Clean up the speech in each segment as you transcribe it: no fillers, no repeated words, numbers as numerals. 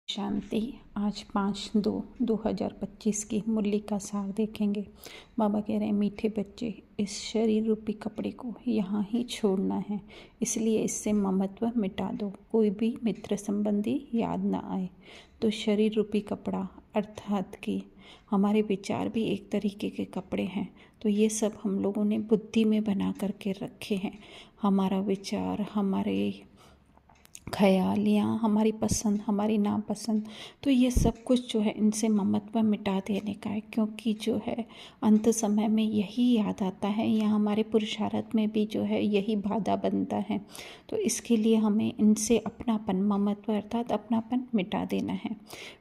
शांति। आज 5/2/2025 की मुरली का सार देखेंगे। बाबा कह रहे हैं, मीठे बच्चे, इस शरीर रूपी कपड़े को यहाँ ही छोड़ना है, इसलिए इससे ममत्व मिटा दो, कोई भी मित्र संबंधी याद ना आए। तो शरीर रूपी कपड़ा अर्थात कि हमारे विचार भी एक तरीके के कपड़े हैं। तो ये सब हम लोगों ने बुद्धि में बना करके रखे हैं। हमारा विचार, हमारे ख्याल या हमारी पसंद, हमारी नापसंद, तो ये सब कुछ जो है इनसे ममत्व मिटा देने का है। क्योंकि जो है अंत समय में यही याद आता है या हमारे पुरुषार्थ में भी जो है यही बाधा बनता है। तो इसके लिए हमें इनसे अपनापन, ममत्व अर्थात अपनापन मिटा देना है।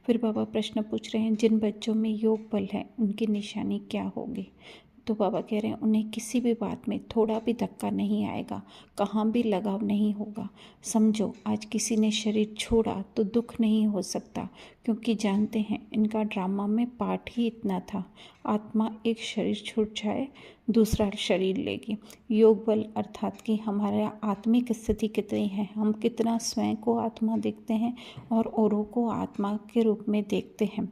फिर बाबा प्रश्न पूछ रहे हैं, जिन बच्चों में योग बल है उनकी निशानी क्या होगी। तो बाबा कह रहे हैं, उन्हें किसी भी बात में थोड़ा भी धक्का नहीं आएगा, कहाँ भी लगाव नहीं होगा। समझो, आज किसी ने शरीर छोड़ा तो दुख नहीं हो सकता, क्योंकि जानते हैं इनका ड्रामा में पार्ट ही इतना था। आत्मा एक शरीर छूट जाए, दूसरा शरीर लेगी। योग बल अर्थात कि हमारा आत्मिक स्थिति कितनी है, हम कितना स्वयं को आत्मा देखते हैं और औरों को आत्मा के रूप में देखते हैं।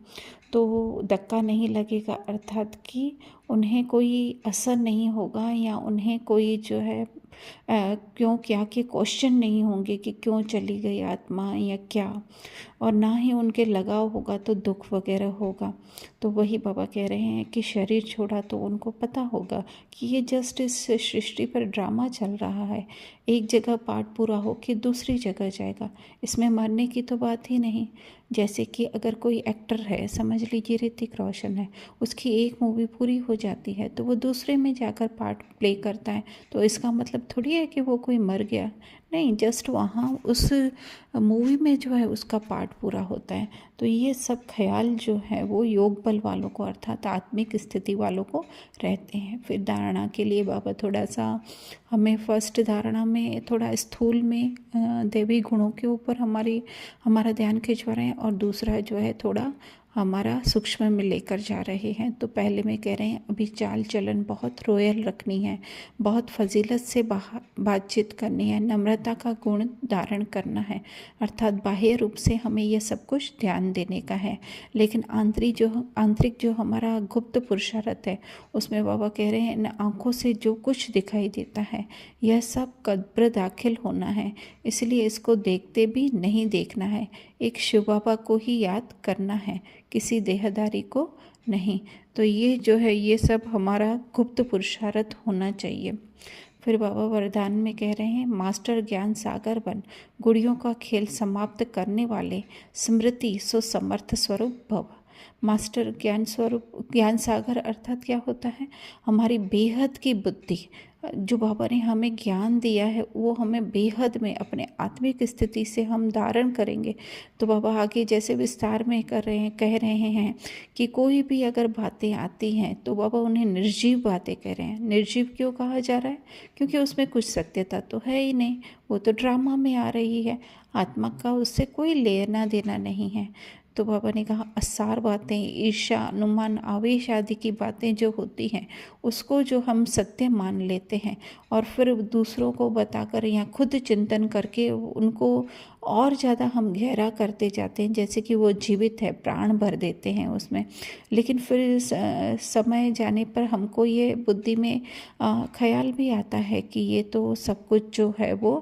तो धक्का नहीं लगेगा अर्थात कि उन्हें कोई असर नहीं होगा या उन्हें कोई जो है क्यों क्या के क्वेश्चन नहीं होंगे कि क्यों चली गई आत्मा या क्या, और ना ही उनके लगाव होगा तो दुख वगैरह होगा। तो वही बाबा कह रहे हैं कि शरीर छोड़ा तो उनको पता होगा कि ये जस्ट इस सृष्टि पर ड्रामा चल रहा है। एक जगह पार्ट पूरा हो के दूसरी जगह जाएगा, इसमें मरने की तो बात ही नहीं। जैसे कि अगर कोई एक्टर है, समझ लीजिए ऋतिक रोशन है, उसकी एक मूवी पूरी हो जाती है तो वो दूसरे में जाकर पार्ट प्ले करता है, तो इसका मतलब थोड़ी है कि वो कोई मर गया, नहीं, जस्ट वहाँ उस मूवी में जो है उसका पार्ट पूरा होता है। तो ये सब ख्याल जो है वो योग बल वालों को अर्थात आत्मिक स्थिति वालों को रहते हैं। फिर धारणा के लिए बाबा थोड़ा सा हमें फर्स्ट धारणा में थोड़ा स्थूल में दैवी गुणों के ऊपर हमारा ध्यान खिंचवा रहे हैं, और दूसरा जो है थोड़ा हमारा सूक्ष्म में लेकर जा रहे हैं। तो पहले में कह रहे हैं, अभी चाल चलन बहुत रॉयल रखनी है, बहुत फजीलत से बातचीत करनी है, नम्रता का गुण धारण करना है, अर्थात बाह्य रूप से हमें यह सब कुछ ध्यान देने का है। लेकिन आंतरिक जो हमारा गुप्त पुरुषार्थ है, उसमें बाबा कह रहे हैं, इन आँखों से जो कुछ दिखाई देता है यह सब कब्र दाखिल होना है, इसलिए इसको देखते भी नहीं देखना है। एक शिव बाबा को ही याद करना है, किसी देहदारी को नहीं। तो ये जो है ये सब हमारा गुप्त पुरुषार्थ होना चाहिए। फिर बाबा वरदान में कह रहे हैं, मास्टर ज्ञान सागर बन, गुड़ियों का खेल समाप्त करने वाले, स्मृति सो समर्थ स्वरूप भव। मास्टर ज्ञान सागर अर्थात क्या होता है, हमारी बेहद की बुद्धि। जो बाबा ने हमें ज्ञान दिया है वो हमें बेहद में अपने आत्मिक स्थिति से हम धारण करेंगे। तो बाबा आगे जैसे विस्तार में कह रहे हैं कि कोई भी अगर बातें आती हैं तो बाबा उन्हें निर्जीव बातें कह रहे हैं। निर्जीव क्यों कहा जा रहा है, क्योंकि उसमें कुछ सत्यता तो है ही नहीं, वो तो ड्रामा में आ रही है, आत्मा का उससे कोई लेना देना नहीं है। तो बाबा ने कहा, असार बातें, ईर्ष्या, अनुमान, आवेश आदि की बातें जो होती हैं उसको जो हम सत्य मान लेते हैं और फिर दूसरों को बताकर या खुद चिंतन करके उनको और ख्याल हम गहरा करते जाते हैं, जैसे कि वो जीवित है, प्राण भर देते हैं उसमें। लेकिन फिर समय जाने पर हमको ये बुद्धि में ख्याल भी आता है कि ये तो सब कुछ जो है वो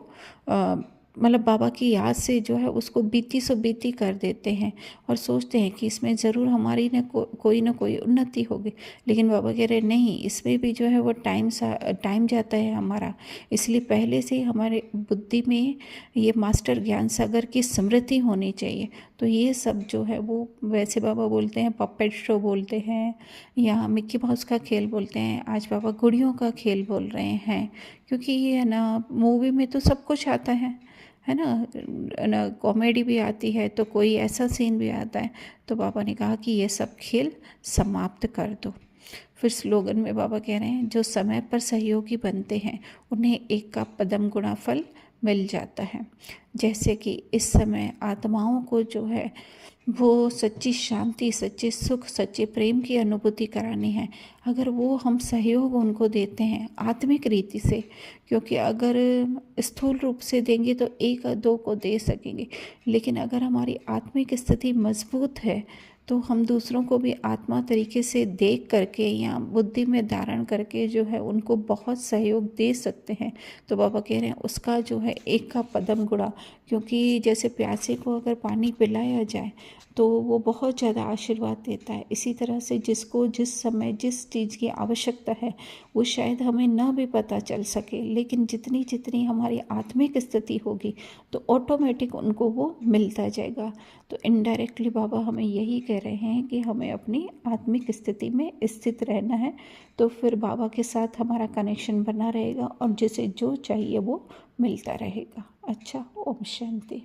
मतलब बाबा की याद से जो है उसको बीती सो बीती कर देते हैं और सोचते हैं कि इसमें ज़रूर हमारी कोई ना कोई उन्नति होगी। लेकिन बाबा कह रहे नहीं, इसमें भी जो है वो टाइम जाता है हमारा, इसलिए पहले से ही हमारे बुद्धि में ये मास्टर ज्ञान सागर की स्मृति होनी चाहिए। तो ये सब जो है वो वैसे बाबा बोलते हैं पपेट शो बोलते हैं या मिक्की माउस का खेल बोलते हैं, आज बाबा गुड़ियों का खेल बोल रहे हैं, क्योंकि ये है ना, मूवी में तो सब कुछ आता है ना, कॉमेडी भी आती है तो कोई ऐसा सीन भी आता है। तो बाबा ने कहा कि ये सब खेल समाप्त कर दो। फिर स्लोगन में बाबा कह रहे हैं, जो समय पर सहयोगी बनते हैं उन्हें एक का पदम गुणा फल मिल जाता है। जैसे कि इस समय आत्माओं को जो है वो सच्ची शांति, सच्चे सुख, सच्चे प्रेम की अनुभूति करानी है। अगर वो हम सहयोग उनको देते हैं आत्मिक रीति से, क्योंकि अगर स्थूल रूप से देंगे तो एक दो को दे सकेंगे, लेकिन अगर हमारी आत्मिक स्थिति मजबूत है तो हम दूसरों को भी आत्मा तरीके से देख करके या बुद्धि में धारण करके जो है उनको बहुत सहयोग दे सकते हैं। तो बाबा कह रहे हैं उसका जो है एक का पदम गुणा, क्योंकि जैसे प्यासे को अगर पानी पिलाया जाए तो वो बहुत ज़्यादा आशीर्वाद देता है। इसी तरह से जिसको जिस समय जिस चीज़ की आवश्यकता है वो शायद हमें न भी पता चल सके, लेकिन जितनी जितनी हमारी आत्मिक स्थिति होगी तो ऑटोमेटिक उनको वो मिलता जाएगा। तो इनडायरेक्टली बाबा हमें यही कह रहे हैं कि हमें अपनी आत्मिक स्थिति में स्थित रहना है, तो फिर बाबा के साथ हमारा कनेक्शन बना रहेगा और जिसे जो चाहिए वो मिलता रहेगा। अच्छा, ओम शांति।